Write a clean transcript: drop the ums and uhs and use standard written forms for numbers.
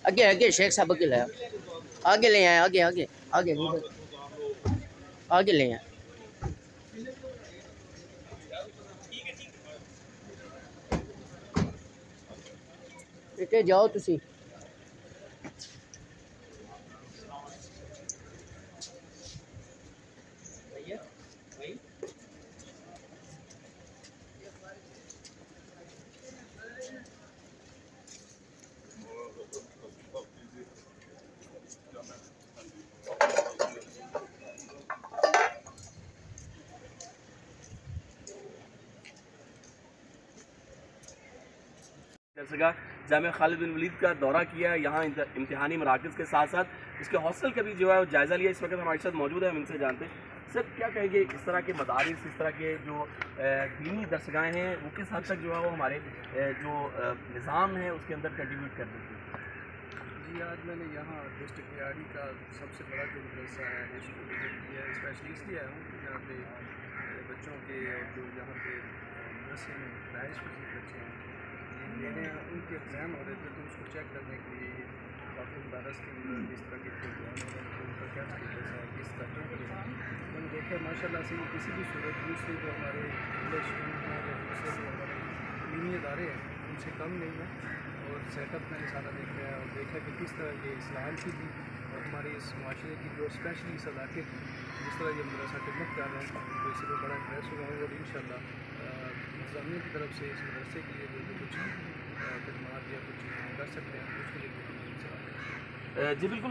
आगे आगे शेख साहब आगे लाया, आगे ले आए, आगे आगे आगे आगे ले आए। बेटे जाओ तुसी। जामिया खालिद बिन वलीद का दौरा किया, यहाँ इम्तिहानी मराकज़ के साथ साथ इसके हॉस्टल का भी जो है जायज़ा लिया। इस वक्त हमारे साथ मौजूद है, हम इनसे जानते हैं सर क्या कहेंगे इस तरह के मदारिस, इस तरह के जो दीनी दरसगाहें हैं वो किस हद तक जो है वो हमारे जो निज़ाम है उसके अंदर कंट्रीब्यूट कर देती है। जी आज मैंने यहाँ डिस्ट्रिक्ट बिहाड़ी का सबसे बड़ा जो मदरसा है उसको विजिट किया, स्पेशली इसलिए आया हूँ कि यहाँ पे बच्चों के और जो यहाँ पे मदरसे में रहायश पजीर बच्चे हैं मैंने उनके एग्ज़ाम हो रहे थे तो उसको चेक करने के लिए काफ़ी मदारस के अंदर किस तरह के प्रोग्राम है तो उनका क्या स्टेटस है, किस तरह के मैंने देखा माशाल्लाह से किसी भी सूरत दूसरे जो हमारे इंग्लिश स्कूल हैं या दूसरे जो हमारे दीनी इदारे हैं उनसे कम नहीं है। और सेटअप मैंने सारा देखा है और देखा कि किस तरह ये इस्लाम की भी और हमारे इस माशरे की जो स्पेशली इस इलाके की जिस तरह ये मदरसा खिदमत कर रहे हैं तो इसी पर बड़ा इंटरेस्ट हुआ है। और इंशाल्लाह इंतज़ामिया की तरफ से इस मदरसे के लिए जो कुछ खिदमात या कुछ कर सकते हैं उसके लिए जी बिल्कुल।